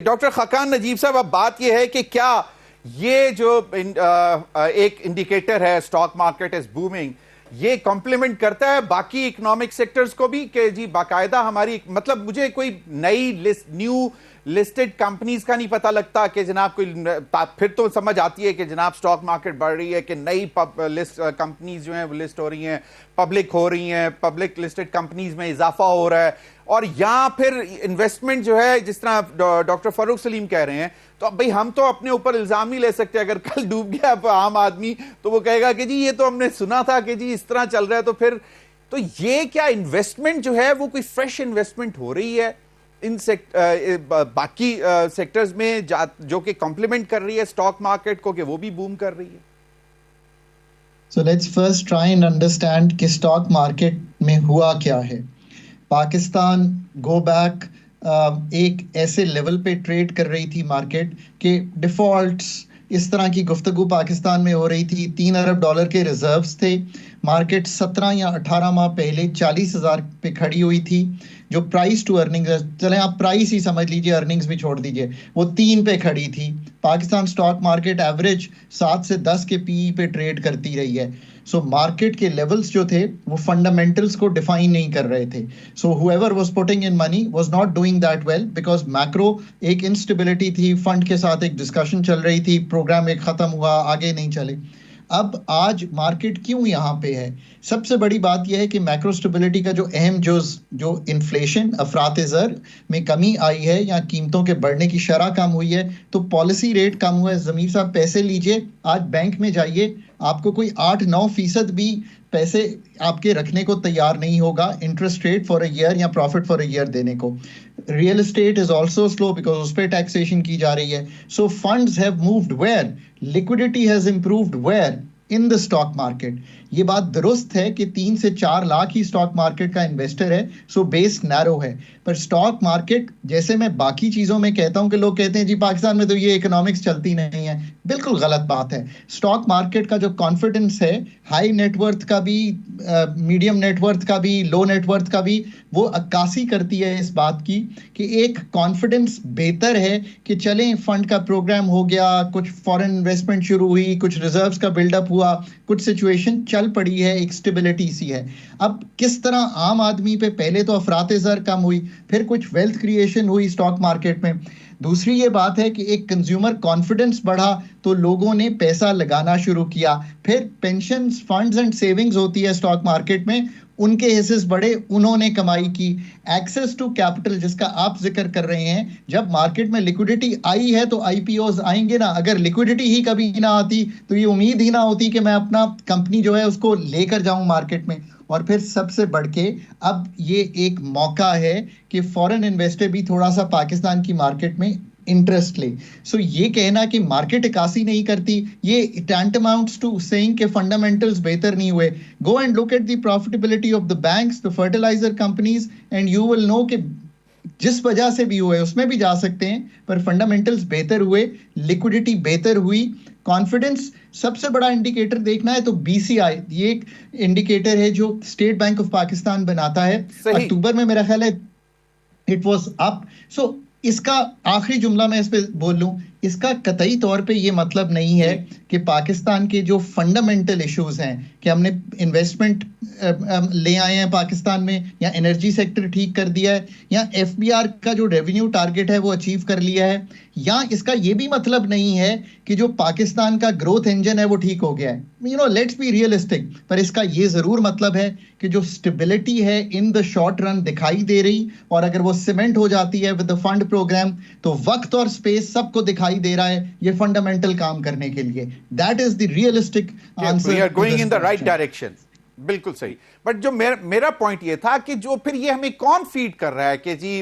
Doctor Khaqan Najeeb साहब, अब बात यह है कि क्या ये जो एक इंडिकेटर है स्टॉक मार्केट इज बूमिंग, ये कॉम्प्लीमेंट करता है बाकी इकोनॉमिक सेक्टर्स को भी कि जी बाकायदा हमारी, मतलब मुझे कोई नई न्यू लिस्टेड कंपनीज का नहीं पता लगता कि जनाब कोई, फिर तो समझ आती है कि जनाब स्टॉक मार्केट बढ़ रही है कि नई लिस्ट कंपनीज जो हैं वो लिस्ट हो रही हैं, पब्लिक हो रही हैं, पब्लिक लिस्टेड कंपनीज में इजाफा हो रहा है, और या फिर इन्वेस्टमेंट जो है जिस तरह डॉक्टर फरूक सलीम कह रहे हैं, तो अब भाई हम तो अपने ऊपर इल्जाम नहीं ले सकते। अगर कल डूब गया आम आदमी तो वो कहेगा कि जी ये तो हमने सुना था कि जी इस तरह चल रहा है, तो फिर तो ये क्या इन्वेस्टमेंट जो है वो कोई फ्रेश इन्वेस्टमेंट हो रही है इन बाकी सेक्टर्स में जो कि कॉम्प्लीमेंट कर रही है स्टॉक मार्केट को, कि वो भी बूम कर रही है? So let's first try and understand कि स्टॉक मार्केट में हुआ क्या है। पाकिस्तान गो बैक एक ऐसे लेवल पे ट्रेड कर रही थी मार्केट के डिफॉल्ट्स, इस तरह की गुफ्तगू पाकिस्तान में हो रही थी। $3 अरब के रिजर्व्स थे। मार्केट 17 या 18 माह पहले 40,000 पे खड़ी हुई थी। जो प्राइस टू अर्निंग्स, चले आप प्राइस ही समझ लीजिए, अर्निंग्स भी छोड़ दीजिए, वो 3 पे खड़ी थी। पाकिस्तान स्टॉक मार्केट एवरेज 7 से 10 के पीई पे ट्रेड करती रही है। सो मार्केट के लेवल्स जो थे वो फंडामेंटल्स को डिफाइन नहीं कर रहे थे। So whoever was putting in money was not doing that well, because macro एक इंस्टेबिलिटी थी। फंड के साथ एक डिस्कशन चल रही थी, प्रोग्राम एक खत्म हुआ, आगे नहीं चले। अब आज मार्केट क्यों यहाँ पे है? सबसे बड़ी बात यह है कि मैक्रो स्टेबिलिटी का जो अहम जो इन्फ्लेशन, अफरात ज़र में कमी आई है या कीमतों के बढ़ने की शरह कम हुई है, तो पॉलिसी रेट कम हुआ है। ज़मीर साहब पैसे लीजिए, आज बैंक में जाइए, आपको कोई 8-9% भी पैसे आपके रखने को तैयार नहीं होगा interest rate for a year या प्रॉफिट फॉर अ ईयर देने को। Real estate is also slow because उस पर टैक्सेशन की जा रही है। So funds have moved where, liquidity has improved where in the stock market. ये बात दुरुस्त है कि 3 से 4 लाख ही स्टॉक मार्केट का इन्वेस्टर है, सो बेस नैरो है। पर स्टॉक मार्केट, जैसे मैं बाकी चीजों में कहता हूं कि लोग कहते हैं जी पाकिस्तान में तो ये इकोनॉमिक्स चलती नहीं है, बिल्कुल गलत बात है। स्टॉक मार्केट का जो कॉन्फिडेंस है, हाई नेटवर्थ का भी, मीडियम नेटवर्थ का भी, लो नेटवर्थ का भी, वो अक्कासी करती है इस बात की कि एक कॉन्फिडेंस बेहतर है कि चलें फंड का प्रोग्राम हो गया, कुछ फॉरेन इन्वेस्टमेंट शुरू हुई, कुछ रिजर्व्स का बिल्डअप हुआ, कुछ सिचुएशन चल पड़ी है, एक स्टेबिलिटी सी है। अब किस तरह आम आदमी पे पहले तो अफराते ज़र कम हुई, फिर कुछ वेल्थ क्रिएशन हुई स्टॉक मार्केट में। दूसरी ये बात है कि एक कंज्यूमर कॉन्फिडेंस बढ़ा तो लोगों ने पैसा लगाना शुरू किया। फिर पेंशन फंड्स एंड सेविंग्स होती है स्टॉक मार्केट में, उनके हिस्से बढ़े, उन्होंने कमाई की। एक्सेस टू कैपिटल जिसका आप जिक्र कर रहे हैं, जब मार्केट में लिक्विडिटी आई है तो आईपीओज आएंगे ना। अगर लिक्विडिटी ही कभी ना आती तो ये उम्मीद ही ना होती कि मैं अपना कंपनी जो है उसको लेकर जाऊं मार्केट में। और फिर सबसे बढ़ के अब ये एक मौका है कि फॉरेन इन्वेस्टर भी थोड़ा सा पाकिस्तान की मार्केट में इंटरेस्ट ले। सो ये कहना कि मार्केट इकासी नहीं करती, ये टैंटमाउंट्स टू सेइंग कि फंडामेंटल्स बेहतर नहीं हुए। Go and look at the profitability of the banks, the fertilizer companies, and you will know कि जिस वजह से भी हुए उसमें भी जा सकते हैं, पर फंडामेंटल्स बेहतर हुए, लिक्विडिटी बेहतर हुई, कॉन्फिडेंस। सबसे बड़ा इंडिकेटर देखना है तो बीसीआई, ये एक इंडिकेटर है जो स्टेट बैंक ऑफ पाकिस्तान बनाता है। अक्टूबर में मेरा ख्याल है इट वाज अप। सो इसका आखिरी जुमला मैं इस पे बोल लूं, इसका कतई तौर पे ये मतलब नहीं है कि पाकिस्तान के जो फंडामेंटल इश्यूज हैं कि हमने इन्वेस्टमेंट ले आए हैं पाकिस्तान में, या एनर्जी सेक्टर ठीक कर दिया है, या एफबीआर का जो रेवेन्यू टारगेट है वो अचीव कर लिया है, या इसका ये भी मतलब नहीं है कि जो पाकिस्तान का ग्रोथ इंजन है वो ठीक हो गया है। Let's be realistic. पर इसका ये जरूर मतलब है कि जो स्टेबिलिटी है इन द शॉर्ट रन दिखाई दे रही, और अगर वो सीमेंट हो जाती है विद द फंड प्रोग्राम तो वक्त और स्पेस सबको दिखाई दे रहा है ये फंडामेंटल काम करने के लिए। That is the realistic answer. We are going in the right direction. बिल्कुल सही। बट जो मेरा पॉइंट ये था कि जो फिर ये हमें कौन फीड कर रहा है कि जी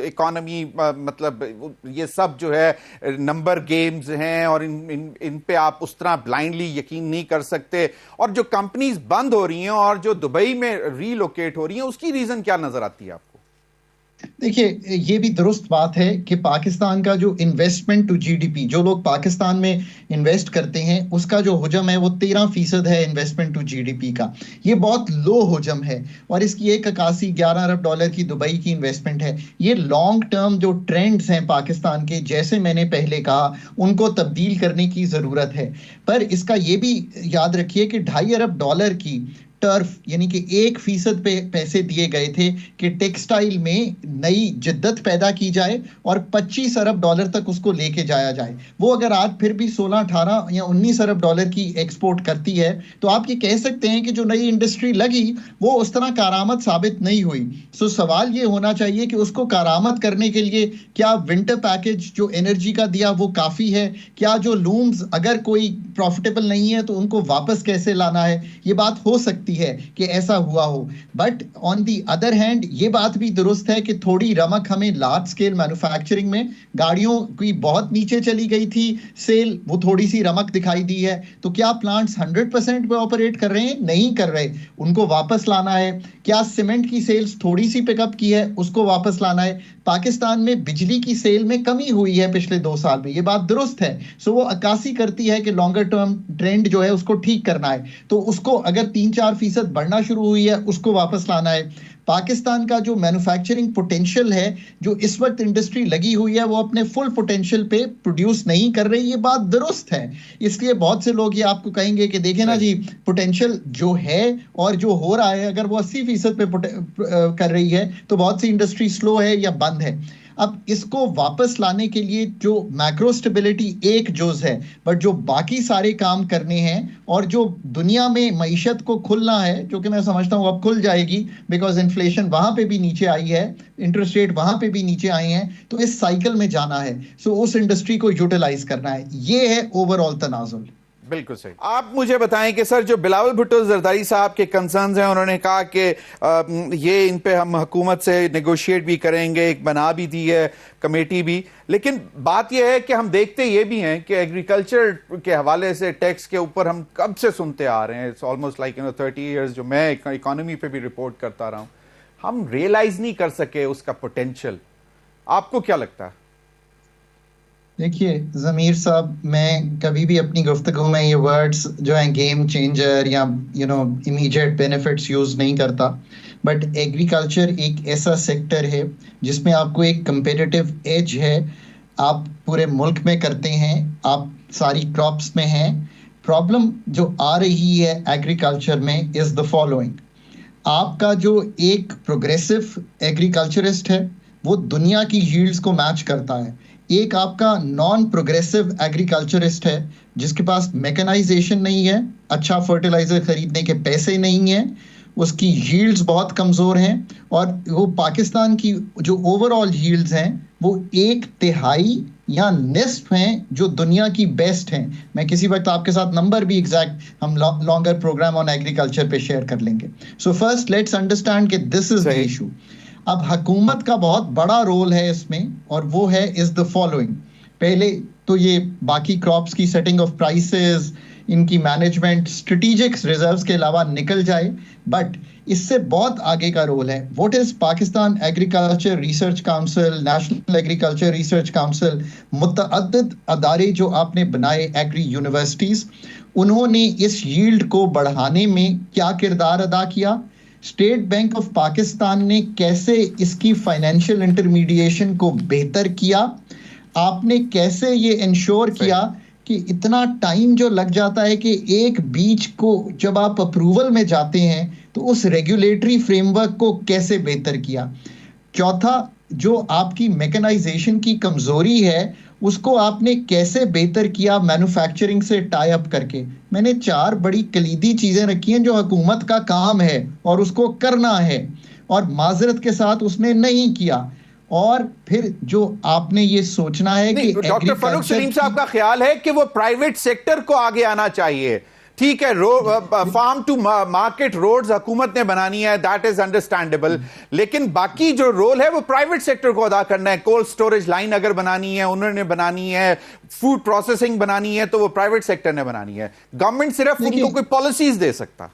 इकोनॉमी, मतलब ये सब जो है नंबर गेम्स हैं और इन पे आप उस तरह ब्लाइंडली यकीन नहीं कर सकते। और जो कंपनीज बंद हो रही हैं और जो दुबई में रीलोकेट हो रही हैं, उसकी रीजन क्या नजर आती है आपको? देखिए, ये भी दुरुस्त बात है कि पाकिस्तान का जो इन्वेस्टमेंट टू जीडीपी, जो लोग पाकिस्तान में इन्वेस्ट करते हैं, उसका जो हुजम है वो 13% है इन्वेस्टमेंट टू जीडीपी का। ये बहुत लो हुजम है। और इसकी एक 81-11 अरब डॉलर की दुबई की इन्वेस्टमेंट है। ये लॉन्ग टर्म जो ट्रेंड्स हैं पाकिस्तान के, जैसे मैंने पहले कहा, उनको तब्दील करने की ज़रूरत है। पर इसका ये भी याद रखिए कि 2.5 अरब डॉलर की टर्फ, यानी कि 1% पे पैसे दिए गए थे कि टेक्सटाइल में नई जिद्दत पैदा की जाए और 25 अरब डॉलर तक उसको लेके जाया जाए। वो अगर आज फिर भी 16, 18 या 19 अरब डॉलर की एक्सपोर्ट करती है, तो आप ये कह सकते हैं कि जो नई इंडस्ट्री लगी वो उस तरह कारामद साबित नहीं हुई। सो सवाल ये होना चाहिए कि उसको कारामद करने के लिए क्या विंटर पैकेज जो एनर्जी का दिया वो काफ़ी है? क्या जो लूम्स अगर कोई प्रॉफिटेबल नहीं है तो उनको वापस कैसे लाना है? ये बात हो सकती है कि ऐसा हुआ हो। But on the other hand ये बात भी दुरुस्त है कि थोड़ी रमक हमें लार्ज स्केल मैन्युफैक्चरिंग में, गाड़ियों की बहुत नीचे चली गई थी सेल, वो थोड़ी सी रमक दिखाई दी है। तो क्या प्लांट्स 100% पे ऑपरेट कर रहे हैं? नहीं कर रहे, उनको वापस लाना है। क्या सीमेंट की सेल्स थोड़ी सी पिकअप की है? उसको वापस लाना है। पाकिस्तान में बिजली की सेल में कमी हुई है पिछले 2 साल में, ये बात दुरुस्त है। सो वो अक्कासी करती है कि लॉन्गर टर्म ट्रेंड जो है उसको ठीक करना है। तो उसको अगर 3-4% बढ़ना शुरू हुई है, उसको वापस लाना है। पाकिस्तान का जो मैन्युफैक्चरिंग पोटेंशियल है, जो इस वक्त इंडस्ट्री लगी हुई है, वो अपने फुल पोटेंशियल पे प्रोड्यूस नहीं कर रही, ये बात दुरुस्त है। इसलिए बहुत से लोग ये आपको कहेंगे कि देखें ना जी, पोटेंशियल जो है और जो हो रहा है, अगर वो 80% पे कर रही है तो बहुत सी इंडस्ट्री स्लो है या बंद है। अब इसको वापस लाने के लिए जो मैक्रो स्टेबिलिटी एक जोज है, बट जो बाकी सारे काम करने हैं और जो दुनिया में मईशत को खुलना है, जो कि मैं समझता हूँ अब खुल जाएगी, बिकॉज इन्फ्लेशन वहां पे भी नीचे आई है, इंटरेस्ट रेट वहां पे भी नीचे आए हैं, तो इस साइकिल में जाना है। सो उस इंडस्ट्री को यूटिलाइज करना है। ये है ओवरऑल तनाजुल। बिल्कुल सही। आप मुझे बताएं कि सर, जो बिलावल भुट्टो जरदारी साहब के कंसर्न्स हैं, उन्होंने कहा कि ये इन पे हम हुकूमत से नेगोशिएट भी करेंगे, एक बना भी दी है कमेटी भी, लेकिन बात यह है कि हम देखते ये भी हैं कि एग्रीकल्चर के हवाले से टैक्स के ऊपर हम कब से सुनते आ रहे हैं, इट्स ऑलमोस्ट लाइक 30 ईयर्स, जो मैं इकोनॉमी पे भी रिपोर्ट करता रहा हूं, हम रियलाइज नहीं कर सके उसका पोटेंशियल। आपको क्या लगता है? देखिए ज़मीर साहब, मैं कभी भी अपनी गुफ्तगू में ये वर्ड्स जो हैं गेम चेंजर या इमीडिएट बेनिफिट्स यूज़ नहीं करता। बट एग्रीकल्चर एक ऐसा सेक्टर है जिसमें आपको एक कंपेटिटिव एज है। आप पूरे मुल्क में करते हैं, आप सारी क्रॉप्स में हैं। प्रॉब्लम जो आ रही है एग्रीकल्चर में इज़ द फॉलोइंग। आपका जो एक प्रोग्रेसिव एग्रीकल्चरिस्ट है वो दुनिया की यील्ड्स को मैच करता है। एक आपका नॉन प्रोग्रेसिव एग्रीकल्चरिस्ट है जिसके पास मैकेनाइजेशन नहीं है, अच्छा फर्टिलाइजर खरीदने के पैसे नहीं हैं, उसकी यील्ड्स बहुत कमज़ोर हैं, और वो पाकिस्तान की जो ओवरऑल यील्ड्स हैं वो 1/3 या निस्फ हैं जो दुनिया की बेस्ट हैं। मैं किसी वक्त आपके साथ नंबर भी एग्जैक्ट हम लॉन्गर प्रोग्राम ऑन एग्रीकल्चर पे शेयर कर लेंगे। सो फर्स्ट लेट्स अंडरस्टैंड कि दिस इज द इशू। अब हुकूमत का बहुत बड़ा रोल है इसमें, और वो है इज द फॉलोइंग। पहले तो ये बाकी क्रॉप्स की सेटिंग ऑफ प्राइसेस, इनकी मैनेजमेंट, स्ट्रेटेजिक रिजर्व्स के अलावा निकल जाए, बट इससे बहुत आगे का रोल है। What is Pakistan agriculture research council, national agriculture research council, मुतअद्दिद अदारे जो आपने बनाए, एग्री यूनिवर्सिटीज, उन्होंने इस यील्ड को बढ़ाने में क्या किरदार अदा किया? स्टेट बैंक ऑफ पाकिस्तान ने कैसे इसकी फाइनेंशियल इंटरमीडिएशन को बेहतर किया? आपने कैसे ये इंश्योर किया कि इतना टाइम जो लग जाता है कि एक बीज को जब आप अप्रूवल में जाते हैं, तो उस रेगुलेटरी फ्रेमवर्क को कैसे बेहतर किया? चौथा, जो आपकी मैकेनाइजेशन की कमजोरी है उसको आपने कैसे बेहतर किया मैन्युफैक्चरिंग से टाई अप करके? मैंने 4 बड़ी कलीदी चीजें रखी हैं जो हुकूमत का काम है और उसको करना है, और माजरत के साथ उसने नहीं किया। और फिर जो आपने ये सोचना है कि डॉक्टर फरूक सलीम साहब का ख्याल है कि वो प्राइवेट सेक्टर को आगे आना चाहिए। ठीक है, फार्म टू मार्केट रोड्स हुकूमत ने बनानी है, दैट इज अंडरस्टैंडेबल, लेकिन बाकी जो रोल है वो प्राइवेट सेक्टर को अदा करना है। कोल्ड स्टोरेज लाइन अगर बनानी है, उन्होंने बनानी है, फूड प्रोसेसिंग बनानी है, तो वो प्राइवेट सेक्टर ने बनानी है। गवर्नमेंट सिर्फ उनको कोई पॉलिसीज दे सकता।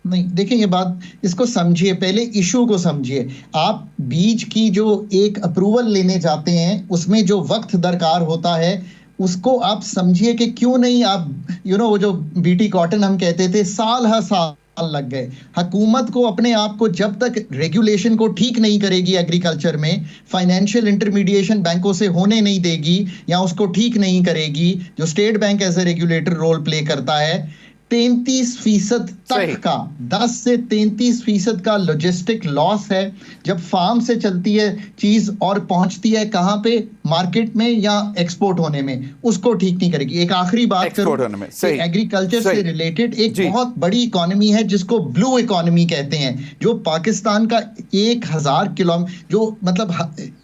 नहीं, देखिए ये बात, इसको समझिए, पहले इशू को समझिए। आप बीज की जो एक अप्रूवल लेने जाते हैं उसमें जो वक्त दरकार होता है उसको आप समझिए कि क्यों नहीं आप वो जो बीटी कॉटन हम कहते थे, साल हर साल लग गए। हुकूमत को अपने आप को जब तक रेगुलेशन को ठीक नहीं करेगी एग्रीकल्चर में, फाइनेंशियल इंटरमीडिएशन बैंकों से होने नहीं देगी या उसको ठीक नहीं करेगी, जो state bank as a regulator role play करता है, 33% सही। तक का 10 से 33% का लॉजिस्टिक लॉस है। जब फार्म से चलती है चीज और पहुंचती है कहां पे, मार्केट में या एक्सपोर्ट होने में, उसको ठीक नहीं करेगी। एक आखिरी बात एक्सपोर्ट करूं होने में, कि सही। एग्रीकल्चर से सही। रिलेटेड एक जी। बहुत बड़ी इकोनॉमी है जिसको ब्लू इकोनॉमी कहते हैं, जो पाकिस्तान का 1000 किलोमीटर, जो मतलब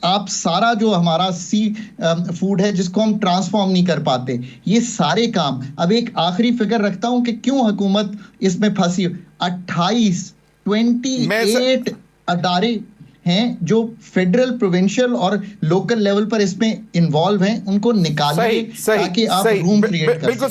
आप सारा जो हमारा सी फूड है जिसको हम ट्रांसफॉर्म नहीं कर पाते, ये सारे काम। अब एक आखिरी फिगर रखता हूं कि क्यों हुकूमत इसमें फंसी। 28 अदारे हैं जो फेडरल, प्रोविंशियल और लोकल लेवल पर इसमें इन्वॉल्व हैं, उनको निकालिए सही। सही। ताकि आप सही। रूम क्रिएट कर बिल्कुल सकें। सही।